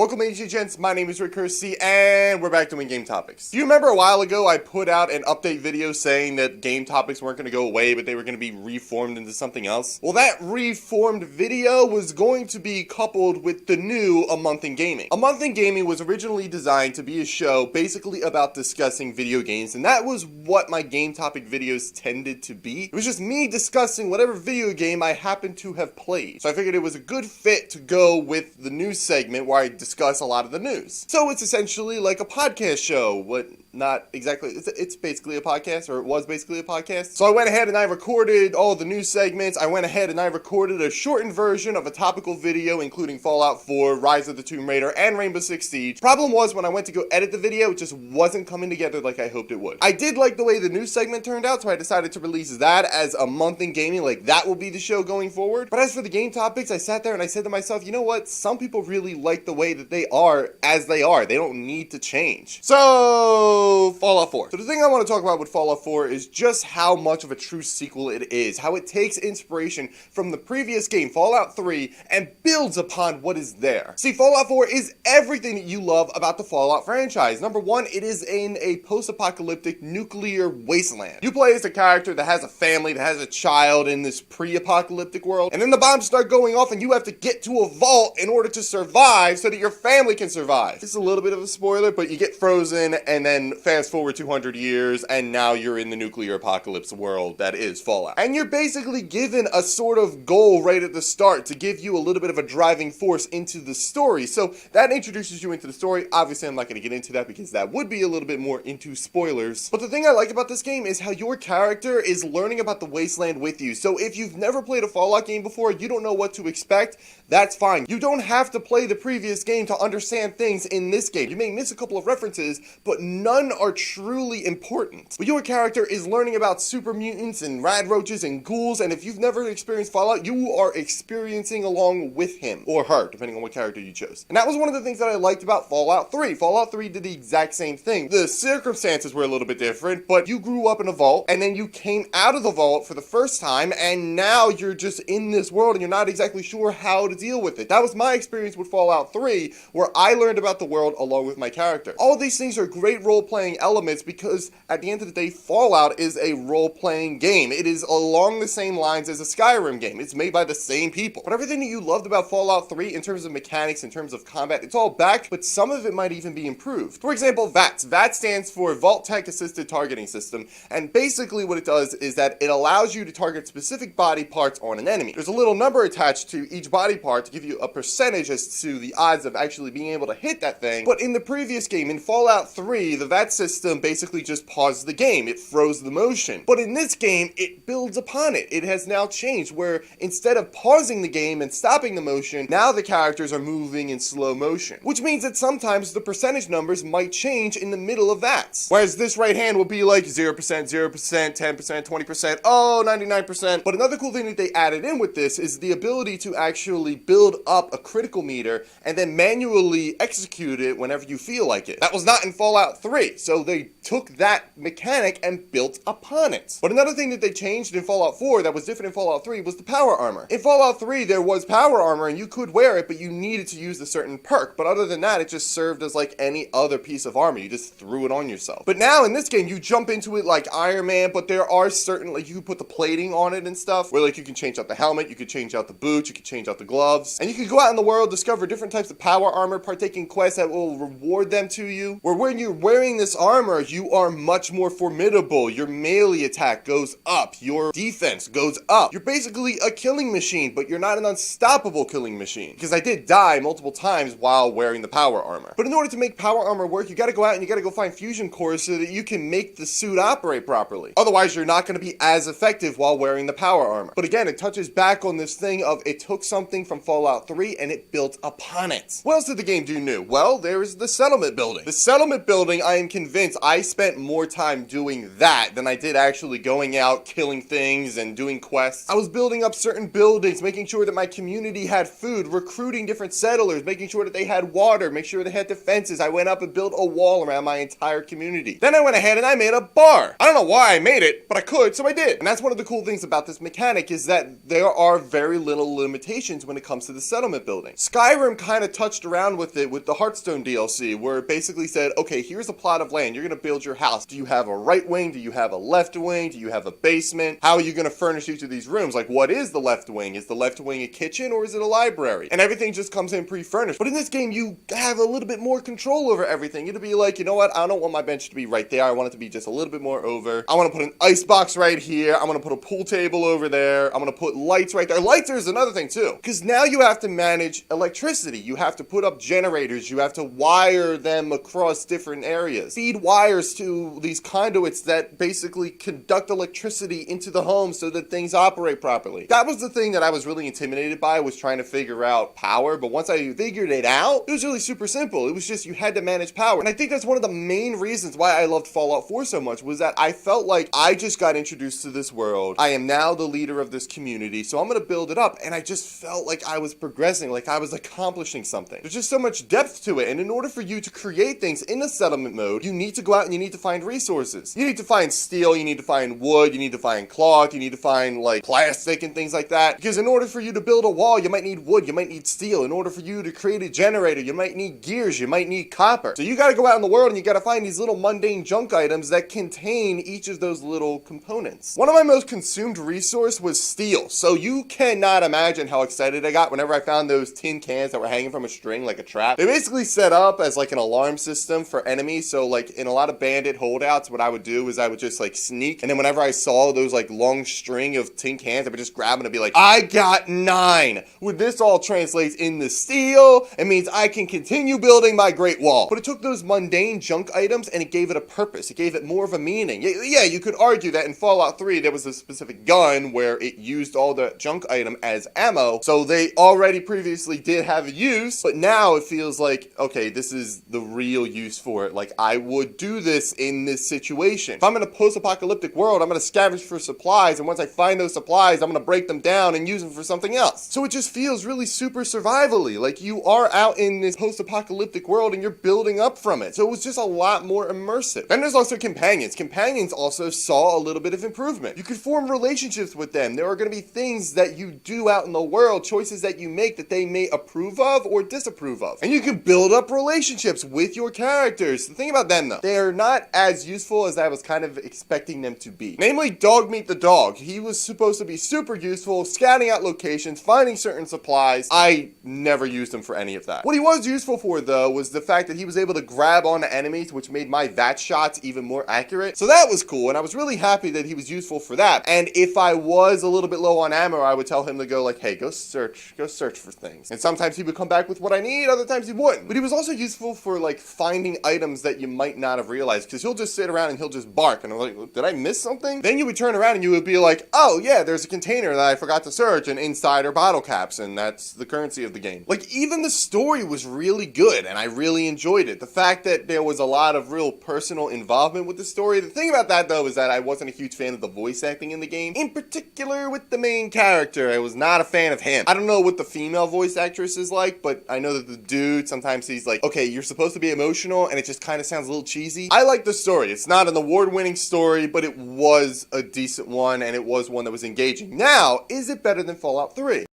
Welcome ladies and gents, my name is Curci and we're back doing game topics. Do you remember a while ago I put out an update video saying that game topics weren't going to go away but they were going to be reformed into something else? Well, that reformed video was going to be coupled with the new A Month in Gaming. A Month in Gaming was originally designed to be a show basically about discussing video games, and that was what my game topic videos tended to be. It was just me discussing whatever video game I happened to have played. So I figured it was a good fit to go with the news segment where I discuss a lot of the news. So it's essentially like a podcast show, not exactly, it's basically a podcast, or it was basically a podcast. So I went ahead and I recorded all the news segments. I went ahead and I recorded a shortened version of a topical video including Fallout 4, Rise of the Tomb Raider, and Rainbow Six Siege. Problem was, when I went to go edit the video, it just wasn't coming together like I hoped it would. I did like the way the news segment turned out, so I decided to release that as A Month in Gaming, like that will be the show going forward. But as for the game topics, I sat there and I said to myself, you know what, some people really like the way that they are as they are. They don't need to change. So, Fallout 4. So the thing I want to talk about with Fallout 4 is just how much of a true sequel it is. How it takes inspiration from the previous game, Fallout 3, and builds upon what is there. See, Fallout 4 is everything that you love about the Fallout franchise. Number one, it is in a post-apocalyptic nuclear wasteland. You play as a character that has a family, that has a child in this pre-apocalyptic world, and then the bombs start going off and you have to get to a vault in order to survive so that your family can survive. It's a little bit of a spoiler, but you get frozen and then fast forward 200 years and now you're in the nuclear apocalypse world that is Fallout. And you're basically given a sort of goal right at the start to give you a little bit of a driving force into the story. So that introduces you into the story. Obviously, I'm not going to get into that because that would be a little bit more into spoilers. But the thing I like about this game is how your character is learning about the wasteland with you. So if you've never played a Fallout game before, you don't know what to expect, that's fine. You don't have to play the previous game to understand things in this game. You may miss a couple of references, but none are truly important. But your character is learning about super mutants and rad roaches and ghouls, and if you've never experienced Fallout, you are experiencing along with him, or her, depending on what character you chose. And that was one of the things that I liked about Fallout 3. Fallout 3 did the exact same thing. The circumstances were a little bit different, but you grew up in a vault, and then you came out of the vault for the first time, and now you're just in this world, and you're not exactly sure how to deal with it. That was my experience with Fallout 3, where I learned about the world along with my character. All of these things are great role-playing elements because at the end of the day, Fallout is a role-playing game. It is along the same lines as a Skyrim game. It's made by the same people. But everything that you loved about Fallout 3 in terms of mechanics, in terms of combat, it's all back, but some of it might even be improved. For example, VATS. VATS stands for Vault-Tec Assisted Targeting System, and basically what it does is that it allows you to target specific body parts on an enemy. There's a little number attached to each body part to give you a percentage as to the odds of actually being able to hit that thing. But in the previous game, in Fallout 3, the VATS system basically just paused the game. It froze the motion. But in this game, it builds upon it. It has now changed where instead of pausing the game and stopping the motion, now the characters are moving in slow motion. Which means that sometimes the percentage numbers might change in the middle of VATS. Whereas this right hand will be like 0%, 0%, 10%, 20%, oh, 99%. But another cool thing that they added in with this is the ability to actually build up a critical meter and then manually execute it whenever you feel like it. That was not in Fallout 3, so they took that mechanic and built upon it. But another thing that they changed in Fallout 4 that was different in Fallout 3 was the power armor. In Fallout 3, there was power armor and you could wear it, but you needed to use a certain perk. But other than that, it just served as like any other piece of armor. You just threw it on yourself. But now in this game, you jump into it like Iron Man, but there are certain, like you can put the plating on it and stuff, where like you can change out the helmet, you could change out the boots, you could change out the gloves, and you can go out in the world, discover different types of power armor, partake in quests that will reward them to you, where when you're wearing this armor, you are much more formidable. Your melee attack goes up, your defense goes up. You're basically a killing machine, but you're not an unstoppable killing machine. Because I did die multiple times while wearing the power armor. But in order to make power armor work, you gotta go out and you gotta go find fusion cores so that you can make the suit operate properly. Otherwise, you're not gonna be as effective while wearing the power armor. But again, it touches back on this thing of it took something from Fallout 3 and it built upon it. What else did the game do new? Well, there is the settlement building. The settlement building, I am convinced I spent more time doing that than I did actually going out, killing things, and doing quests. I was building up certain buildings, making sure that my community had food, recruiting different settlers, making sure that they had water, make sure they had defenses. I went up and built a wall around my entire community. Then I went ahead and I made a bar. I don't know why I made it, but I could, so I did. And that's one of the cool things about this mechanic is that there are very little limitations when it it comes to the settlement building. Skyrim kind of touched around with it with the Hearthstone DLC, where it basically said, okay, here's a plot of land, you're going to build your house. Do you have a right wing? Do you have a left wing? Do you have a basement? How are you going to furnish each of these rooms? Like, what is the left wing? Is the left wing a kitchen or is it a library? And everything just comes in pre-furnished. But in this game, you have a little bit more control over everything. It'll be like, you know what? I don't want my bench to be right there. I want it to be just a little bit more over. I want to put an ice box right here. I'm going to put a pool table over there. I'm going to put lights right there. Lights is another thing too, because now you have to manage electricity. You have to put up generators. You have to wire them across different areas. Feed wires to these conduits that basically conduct electricity into the home so that things operate properly. That was the thing that I was really intimidated by, was trying to figure out power. But once I figured it out, it was really super simple. It was just you had to manage power. And I think that's one of the main reasons why I loved Fallout 4 so much, was that I felt like I just got introduced to this world. I am now the leader of this community, so I'm going to build it up. And I just felt like I was progressing, like I was accomplishing something. There's just so much depth to it. And in order for you to create things in the settlement mode, you need to go out and you need to find resources. You need to find steel, you need to find wood, you need to find cloth, you need to find like plastic and things like that. Because in order for you to build a wall, you might need wood, you might need steel. In order for you to create a generator, you might need gears, you might need copper. So you got to go out in the world and you got to find these little mundane junk items that contain each of those little components. One of my most consumed resource was steel. So you cannot imagine how excited I got whenever I found those tin cans that were hanging from a string like a trap. They basically set up as like an alarm system for enemies. So like in a lot of bandit holdouts, what I would do is I would just like sneak, and then whenever I saw those like long string of tin cans, I would just grab them and be like, I got 9. When this all translates into steel, it means I can continue building my great wall. But it took those mundane junk items and it gave it a purpose. It gave it more of a meaning. Yeah, you could argue that in Fallout 3 there was a specific gun where it used all the junk item as ammo, so they already previously did have a use, but now it feels like, okay, this is the real use for it. Like, I would do this in this situation. If I'm in a post-apocalyptic world, I'm going to scavenge for supplies, and once I find those supplies, I'm going to break them down and use them for something else. So it just feels really super survivally. Like, you are out in this post-apocalyptic world and you're building up from it. So it was just a lot more immersive. Then there's also companions. Companions also saw a little bit of improvement. You could form relationships with them. There are going to be things that you do out in the world, choices that you make that they may approve of or disapprove of. And you can build up relationships with your characters. The thing about them though, they're not as useful as I was kind of expecting them to be. Namely, Dogmeat the dog. He was supposed to be super useful, scouting out locations, finding certain supplies. I never used him for any of that. What he was useful for though was the fact that he was able to grab onto enemies, which made my VAT shots even more accurate. So that was cool, and I was really happy that he was useful for that. And if I was a little bit low on ammo, I would tell him to go like, hey, go search for things. And sometimes he would come back with what I need, other times he wouldn't. But he was also useful for like finding items that you might not have realized, because he'll just sit around and he'll just bark, and I'm like, did I miss something? Then you would turn around and you would be like, oh yeah, there's a container that I forgot to search, and inside are bottle caps, and that's the currency of the game. Like, even the story was really good, and I really enjoyed it. The fact that there was a lot of real personal involvement with the story. The thing about that though is that I wasn't a huge fan of the voice acting in the game, in particular with the main character. I was not a fan of him. I don't know what the female voice actress is like, but I know that the dude, sometimes he's like, okay, you're supposed to be emotional, and it just kind of sounds a little cheesy. I like the story. It's not an award-winning story, but it was a decent one, and it was one that was engaging. Now, is it better than Fallout 3?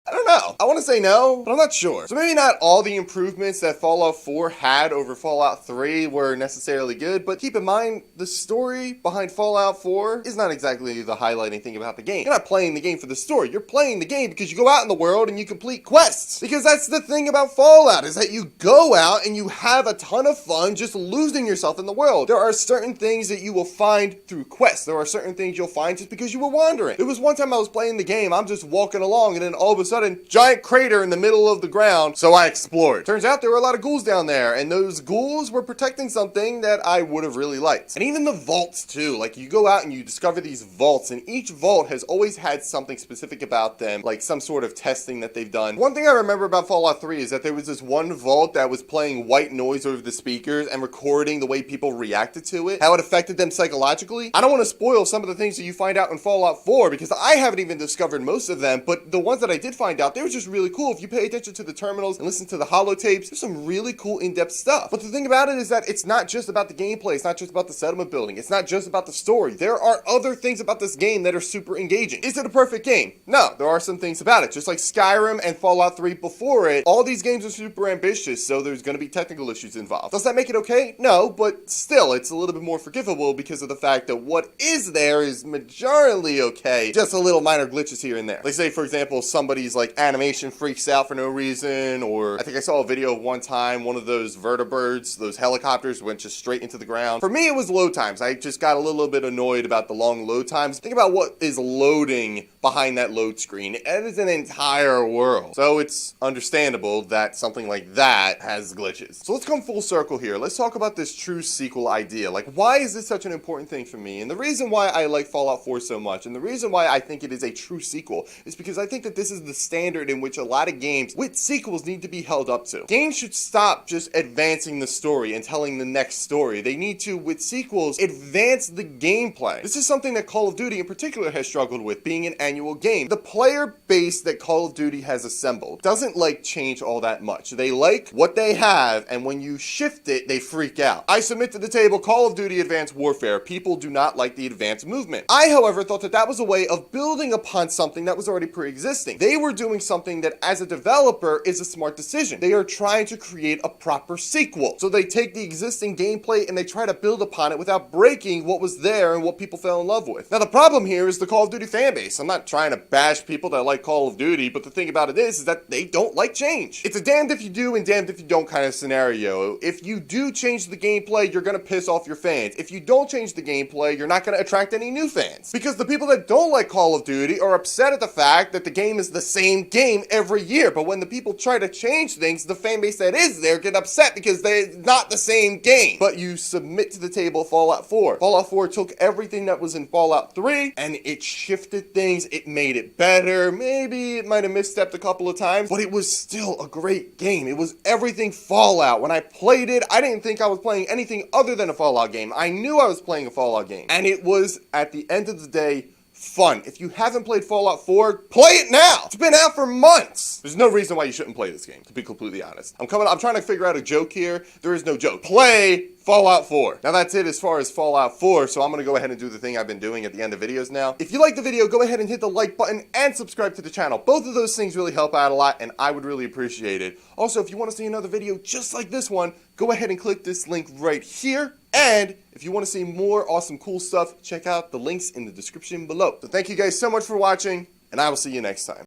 I don't know. I want to say no, but I'm not sure. So maybe not all the improvements that Fallout 4 had over Fallout 3 were necessarily good, but keep in mind, the story behind Fallout 4 is not exactly the highlighting thing about the game. You're not playing the game for the story. You're playing the game because you go out in the world and you complete quests. Because that's the thing about Fallout, is that you go out and you have a ton of fun just losing yourself in the world. There are certain things that you will find through quests. There are certain things you'll find just because you were wandering. There was one time I was playing the game, I'm just walking along, and then all of a sudden, giant crater in the middle of the ground, so I explored. Turns out there were a lot of ghouls down there, and those ghouls were protecting something that I would have really liked. And even the vaults too, like you go out and you discover these vaults, and each vault has always had something specific about them, like some sort of testing that they've done. One thing I remember about Fallout 3 is that there was this one vault that was playing white noise over the speakers and recording the way people reacted to it, how it affected them psychologically. I don't want to spoil some of the things that you find out in Fallout 4 because I haven't even discovered most of them, but the ones that I did find out, they were just just really cool. If you pay attention to the terminals and listen to the holotapes, there's some really cool in-depth stuff. But the thing about it is that it's not just about the gameplay, it's not just about the settlement building, it's not just about the story. There are other things about this game that are super engaging. Is it a perfect game? No, there are some things about it. Just like Skyrim and Fallout 3 before it, all these games are super ambitious, so there's going to be technical issues involved. Does that make it okay? No, but still, it's a little bit more forgivable because of the fact that what is there is majorly okay, just a little minor glitches here and there. Like say, for example, somebody's like animation freaks out for no reason, or I think I saw a video of one time, one of those vertibirds, those helicopters went just straight into the ground. For me, it was load times. I just got a little bit annoyed about the long load times. Think about what is loading behind that load screen. It is an entire world. So it's understandable that something like that has glitches. So let's come full circle here. Let's talk about this true sequel idea. Like, why is this such an important thing for me? And the reason why I like Fallout 4 so much, and the reason why I think it is a true sequel, is because I think that this is the standard in which a lot of games with sequels need to be held up to. Games should stop just advancing the story and telling the next story. They need to, with sequels, advance the gameplay. This is something that Call of Duty in particular has struggled with, being an annual game. The player base that Call of Duty has assembled doesn't like change all that much. They like what they have, and when you shift it, they freak out. I submit to the table Call of Duty Advanced Warfare. People do not like the advanced movement. I, however, thought that that was a way of building upon something that was already pre-existing. They were doing something that, as a developer, is a smart decision. They are trying to create a proper sequel. So they take the existing gameplay and they try to build upon it without breaking what was there and what people fell in love with. Now, the problem here is the Call of Duty fan base. I'm not trying to bash people that like Call of Duty, but the thing about it is that they don't like change. It's a damned if you do and damned if you don't kind of scenario. If you do change the gameplay, you're going to piss off your fans. If you don't change the gameplay, you're not going to attract any new fans. Because the people that don't like Call of Duty are upset at the fact that the game is the same game every year. But when the people try to change things, the fan base that is there get upset because they're not the same game. But you submit to the table Fallout 4. Fallout 4 took everything that was in Fallout 3 and it shifted things. It made it better. Maybe it might have misstepped a couple of times, but it was still a great game. It was everything Fallout. When I played it, I didn't think I was playing anything other than a Fallout game. I knew I was playing a Fallout game. And it was, at the end of the day, fun. If you haven't played Fallout 4, play it now! It's been out for months! There's no reason why you shouldn't play this game, to be completely honest. I'm trying to figure out a joke here. There is no joke. Play Fallout 4. Now that's it as far as Fallout 4, so I'm going to go ahead and do the thing I've been doing at the end of videos now. If you like the video, go ahead and hit the like button and subscribe to the channel. Both of those things really help out a lot, and I would really appreciate it. Also, if you want to see another video just like this one, go ahead and click this link right here. And if you want to see more awesome, cool stuff, check out the links in the description below. So thank you guys so much for watching, and I will see you next time.